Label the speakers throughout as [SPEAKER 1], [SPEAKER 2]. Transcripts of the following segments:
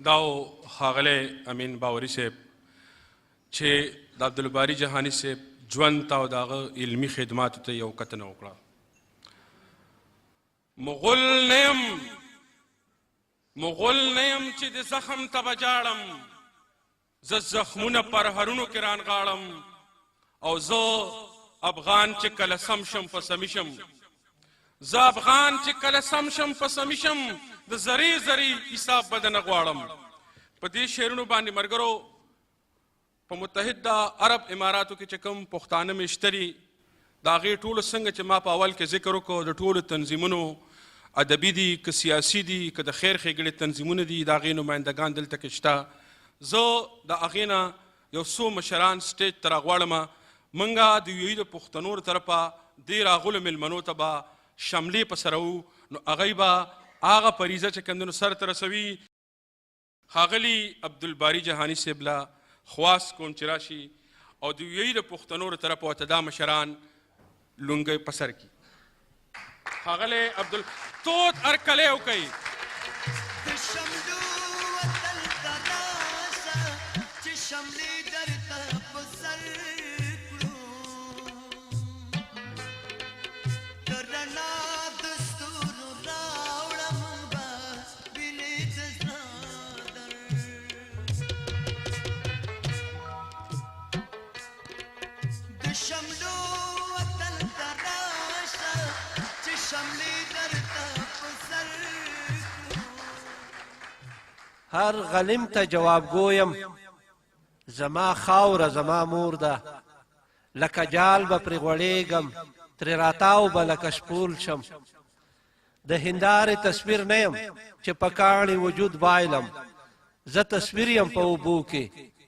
[SPEAKER 1] دا ښاغلی امین باوري صاحب چې د عبدالباري جهاني صاحب ژوند ته او د هغه علمي خدماتو ته یو کتنه وکړه. مغل نه یم چې د زخم ته به جاړم، زه زخمونه پر هرونو کې رانغاړم، او زه افغان چې کله سم شم په سمي شم، زه افغان چې کله سم شم په سمي شم، د زرې زرې حساب به دنه غواړم. په دې شعرونو باندې ملګرو په متحده عرب اماراتو کې چې کوم پښتانه مېشته دي د هغې ټولو څنګه چې ما په اول کې ذکر وکړو د ټولو تنظیمونو ادبي دي که سیاسي دي که د خیر ښېګړې تنظیمونه دي د هغې نمایندګان دلته کې شته. زه د هغې نه یو څو مشران سټیج ته راغواړم. موږ د یوې د پښتنو له طرفه دې راغلو مېلمنو ته به شملې په سره وو، نو هغوی به هغه فریضه چې کوم دی نو سر ته رسوي. ښاغلي عبدالباري جهاني صاحب له خواست کوم چې راشي او د یوې د پښتنو له طرفه ورته دا مشران لونګۍ په سر کړي. ښاغلی تود هرکلی وکئ.
[SPEAKER 2] هر غلیم ته جواب گویم زما خاوره زما مور ده، لکه جال به پرې غوړېږم ترې راتاو به لکه شپول شم. د هندارې تصویر نه یم چې په کاڼي وجود بایلم، زه تصویر یم په اوبو کې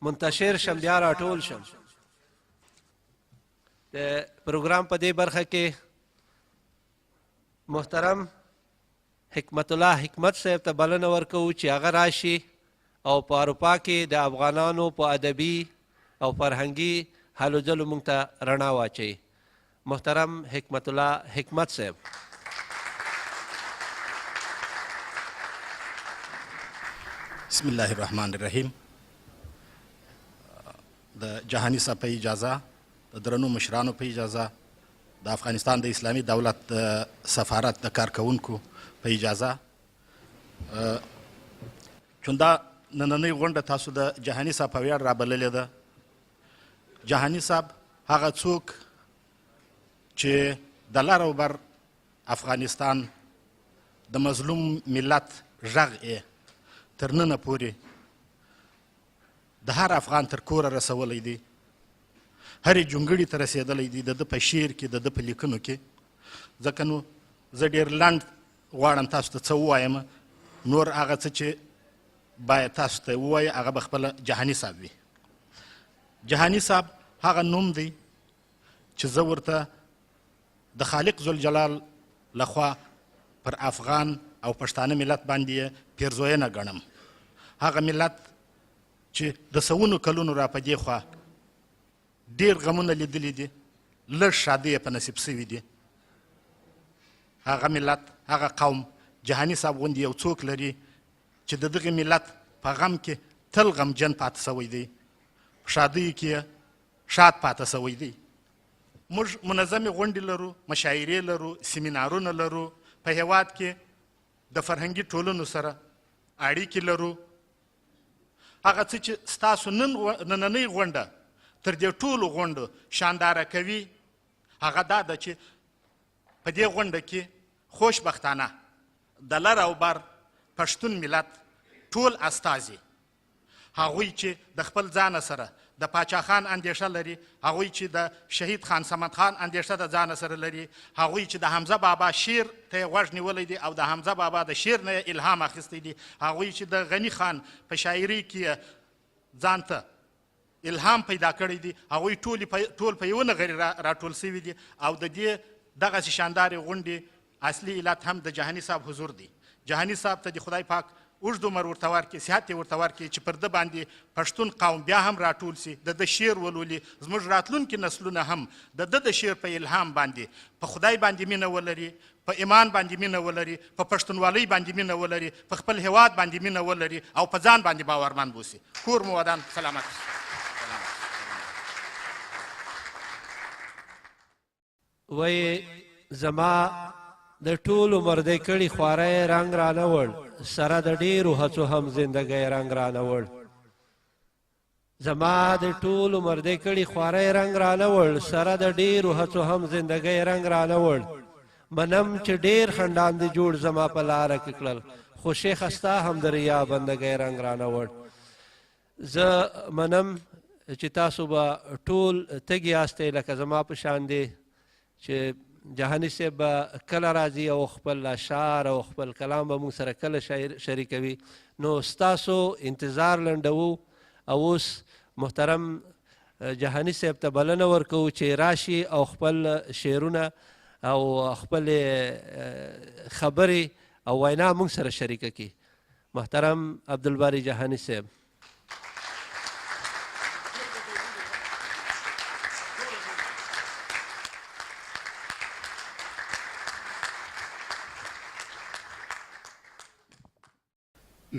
[SPEAKER 2] منتشر شم بیا راټول شم. د پروګرام په دې برخه کې محترم حکمت الله حکمت صاحب ته بلنه ورکوو چې هغه راشي او په اروپا کې د افغانانو په ادبي او فرهنګي هلو ځلو موږ ته رڼا واچوي. محترم حکمت الله حکمت صاحب.
[SPEAKER 3] بسم الله الرحمن الرحیم. د جهاني صاحب په اجازه، د درنو مشرانو په اجازه، د افغانستان د اسلامي دولت د سفارت د کارکوونکو په اجازه، چون دا نننۍ غونډه تاسو د جهاني صاحب په ویاړ رابللې ده. جهاني صاحب هغه څوک چې د لر او بر افغانستان د مظلوم ملت غږ یې تر ننه پورې د هر افغان تر کوره رسولی دی، هرې جونګړې ته رسېدلی دی، د ده په شعر کې د ده په لیکنو کې. ځکه نو زه ډېر لنډ غواړم تاسو ته څه ووایم، نور هغه څه چې باید تاسو ته ووایي هغه به خپله جهاني صاحب وي. جهاني صاحب هغه نوم دی چې زه ورته د خالق ذوالجلال لخوا پر افغان او پښتانه ملت باندې یې پیرزوینه ګڼم. هغه ملت چې د سوونو کلونو را په دې خوا ډېر غمونه لیدلي دي، لږ شادۍ یې په نصیب سوي دي. هغه ملت، هغه قوم جهاني صاحب غوندې یو څوک لري چې د دغه ملت په غم کې تل غمجن پاتې سوی دی، په شادیو کې یې شاد پاتې سوی دی. موږ منظمې غونډې لرو، مشاعرې لرو، سیمینارونه لرو، په هیواد کې د فرهنګي ټولنو سره اړیکې لرو. هغه څه چې ستاسو نننۍ غونډه تر دې ټولو غونډو شانداره کوي هغه دا ده چې په دې غونډه کې خوشبختانه د لر او بر پښتون ملت ټول استازي، هغوی چې د خپل ځانه سره د پاچا خان اندیشه لري، هغوی چې د شهید خان صمد خان اندیشه د ځانه سره لري، هغوی چې د حمزه بابا شعر ته یې غوږ نیولی دی او د حمزه بابا د شعر نه یې الهام اخیستی دی، هغوی چې د غني خان په شاعري کې ځان ته الهام پیدا کړی دی، هغوی ټول په یوه نغري راټول سوي دي. او د دې دغسې شاندارې غونډې اصلي علت هم د جهاني صاحب حضور دی. جهاني صاحب ته د خدای پاک اوږد عمر ورته ورکړي، صحت یې ورته ورکړي چې پر ده باندې پښتون قوم بیا هم راټول سي، د ده شعر ولولي، زموږ راتلونکي نسلونه هم د ده د شعر په الهام باندې په خدای باندې مینه ولري، په ایمان باندې مینه ولري، په پښتونوالۍ باندې مینه ولري، په خپل هیواد باندې مینه ولري او په ځان باندې باورمند اوسي. کور مو ودان، سلامت.
[SPEAKER 2] وی زما د ټولو مردۍ کړي خوارۍ رنګ رانه وړ، سره د ډېرو هڅو هم زندګۍ رنګ رانه وړ. زما د ټولو مردۍ کړي خوارۍ رنګ رانه وړ، سره د ډېرو هڅو هم زندګۍ رنګ رانه وړ. منم چې ډېر خنډان دي جوړ زما په لاره کې کړل، خو شیخه ستا هم د ریا بندګۍ رنګ رانه وړ. زه منم چې تاسو به ټول تږي یاستئ لکه زما په شان دی چې جهاني صاحب به کله راځي او خپل اشعار او خپل کلام به موږ سره کله شریکوي. نو ستاسو انتظار لنډوو او اوس محترم جهاني صاحب ته بلنه ورکوو چې راشي او خپل شعرونه او خپل خبرې او وینا موږ سره شریکه کړي. محترم عبدالباری جهاني صاحب.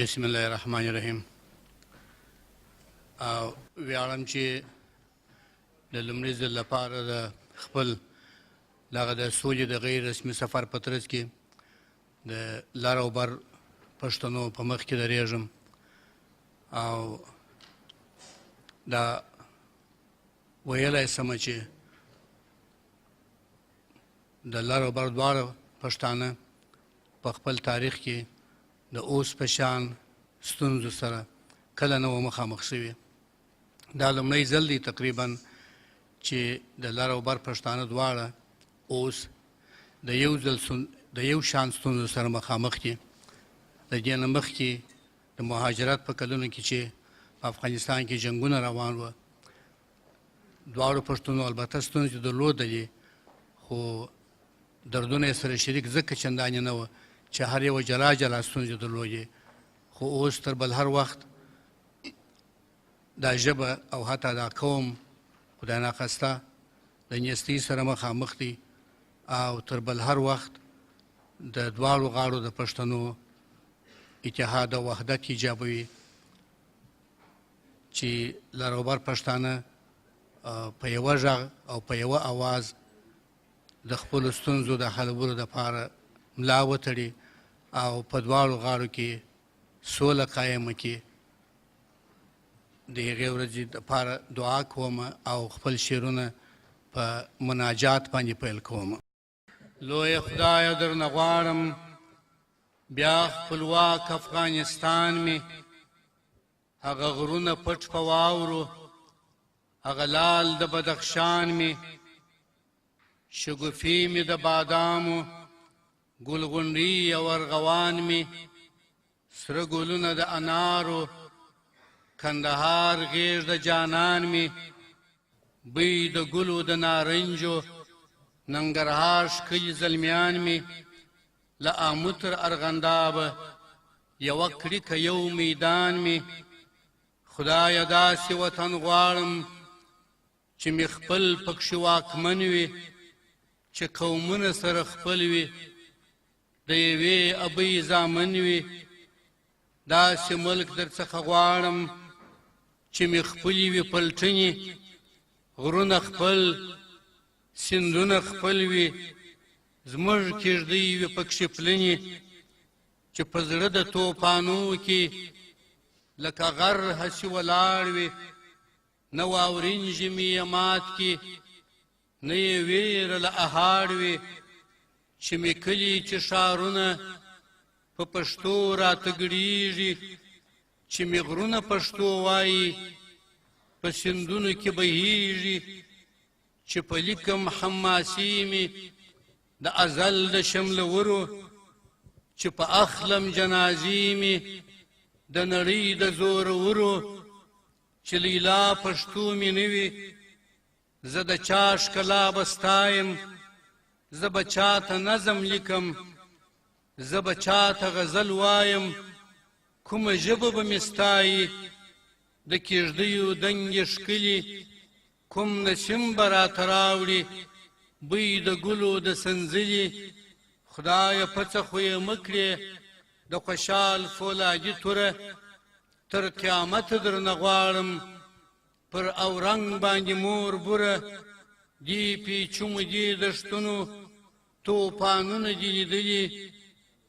[SPEAKER 4] بسم الله الرحمن الرحیم. ویاړم چې د لومړي ځل لپاره د خپل دغه د سولې د غیر رسمي سفر په ترڅ کې د لر او بر پښتنو په مخ کې درېږم او دا ویلی سمه چې د لر او بر دواړه پښتانه په خپل تاریخ کې د اوس په شان ستونزو سره کله نه و مخامخ شوي. دا لومړی ځل دی تقریبا چې د لر او بر پښتانه دواړه اوس د یو شان ستونزو سره مخامخ دي. د دې نه مخکې د مهاجرت په کلونو کې چې په افغانستان کې جنګونه روان وه، دواړو پښتنو البته ستونزې درلودلې، خو دردونه یې سره شریک ځکه چندانې نه وه چې هر یوه جلا جلا ستونزې درلودې. خو اوس تر بل هر وخت دا ژبه او حتی دا قوم خدای ناخواسته د نیستۍ سره مخامخ دی او تر بل هر وخت د دواړو غاړو د پښتنو اتحاد او وحدت ایجابوي چې لر او بر پښتانه په یوه غږ او په یوه اواز د خپلو ستونزو د حلولو دپاره ملا وتړي او په دواړو غاړو کې سوله قایمه کړي. د هغې ورځې دپاره دعا کوم او خپل شعرونه په مناجات باندې پیل کوم. لویه خدایه درنه غواړم بیا خپلواک افغانستان مې، هغه غرونه پټ په واورو، هغه لال د بدخشان مې، شګوفې مې د بادامو، ګلغونډۍ او ارغوان مې، سره ګلونه د انارو، کندهار غیږ د جانان مې، بوی د ګلو د نارنجو، ننګرهار ښکلي زلمیان مې، له آمو تر ارغندابه یوه کړکه یو میدان مې. خدایه داسې وطن غواړم چې مې خپل پکښې واکمن وي، چې قومونه سره خپل وي، د یوې ابۍ زامن وي. داسې ملک در څخه غواړم چې مې خپلې وي پلټنې، غرونه خپل سیندونه خپل وي، زموږ کېږدۍ وي پکښې پلنې، چې په زړه د توپانو کې لکه غر هسې ولاړ وي، نه واورین ژمي یې مات کې، نه یې ویره له اهاړ وي، چې مې کلي چې ښارونه په پښتو راته ګډېږي، چې مې غرونه پښتو وایي په سیندونو کې بهیږي، چې په لیکم حماسي مې د ازل د شملورو، چې په اخلم جنازې مې د نړۍ د زورورو، چې لیلا پښتو مې نه وي زه د چا ښکلا به ستایم، زه به چاته نظم لیکم، زه به چاته غزل وایم، کومه ژبه به مې ستایي د کیږدیو دنګې ښکلي کوم نسیم به راته راوړي بوی د ګلو د سنځلي خدایه پڅه خو یې مه کړې د خوشحال فولادي توره تر قیامته درنه غواړم پر اورنګ باندې مور بوره دی پیچومو دی دښتونو توپانونه دي لیدلي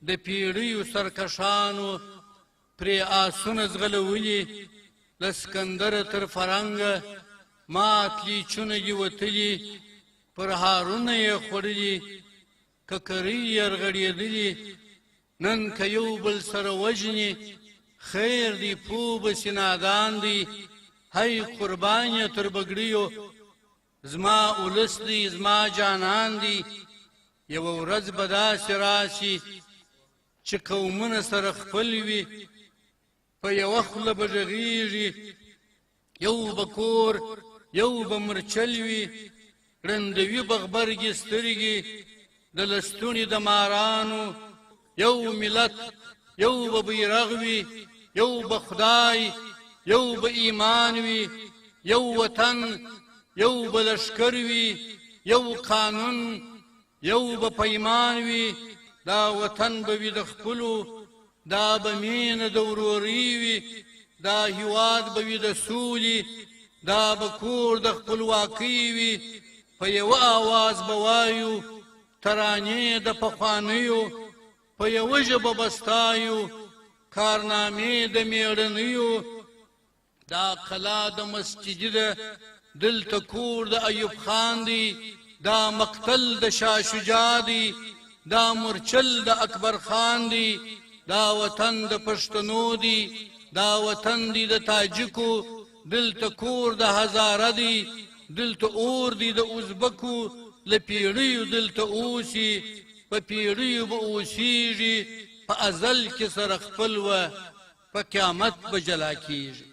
[SPEAKER 4] د پیړیو سرکشانو پرې آسونه ځغلولي له سکندره تر فرنګه مات لیچونه دي وتلي پر هارونه یې خوړلي ککرۍ یرغړېدلي نن که یو بل سره وژني خیر دی پوه بسې نادان دی هی قربان یې تر بګړیو زما اولس دی زما جانان دی یوه ورځ به داسې راشي چې قومونه سره خپل وي په یوه خوله به غږېږي یو به کور یو به مرچل وي ړندوي به غبرګې سترګې د لستوڼي د مارانو یو ملت یو به بیرغ وي یو به خدای یو به ایمان وي یو وطن یو به لشکر وي یو قانون یو به پیمان وي دا وطن به وي د خپلو دا به مینه د وروري وي دا هیواد به وي د سولې دا به کور د خپلواکۍ وي په یوه آواز به وایو ترانې د پخوانیو په یوه ژبه به ستایو کارنامې د مېړنیو دا قلا د مسجدي ده دلته کور د ایوب خان دی دا مقتل د شاه شجاع دی دا مرچل د اکبر خان دی دا وطن د پښتنو دی دا وطن دی د تاجکو دلته کور د هزاره دی دلته اور دی د ازبکو له پیړیو دلته اوسي په پیړیو به اوسیږي په ازل کې سره خپل وه په قیامت به جلا کیږي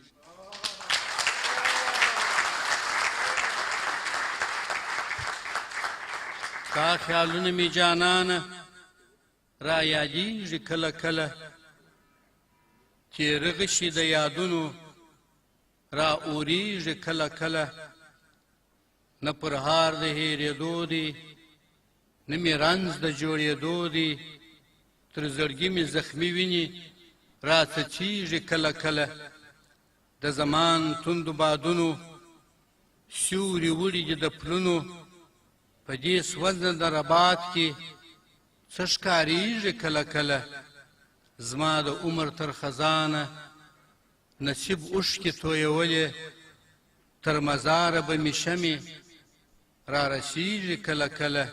[SPEAKER 4] ستا خیالونه مې جانانه را یادېږي کله کله تېره غشي د یادونو را اورېږي کله کله نه پر هار د هېرېدو دی نه مې رنځ د جوړېدو دی تر زړګي مې زخمي ویني را څڅېږي کله کله د زمان توندو بادونو سیوري وړي دي د پلونو په دې سوځنده د رباط کې څه ښکارېږي کله کله زما د عمر تر خزانه نصیب اوښکې تویولې تر مزاره به مې شمې را رسیږي کله کله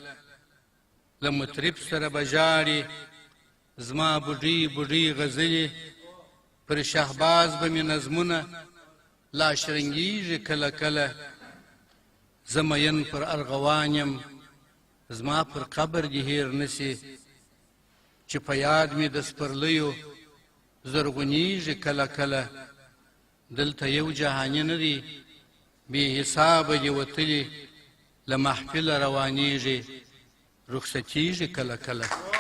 [SPEAKER 4] له مطرب سره به ژاړي زما بوډۍ بوډۍ غزلې پر شهباز به مې نظمونه لا شرنګېږي کله کله زه مین پر ارغوان یم زما پر قبر دې هېر نسي چې په یاد مې د سپرلیو زرغونېږي کله کله دلته یو جهاني نه دی بې حسابه دې وتلي له محفله روانېږي رخصتېږي کله کله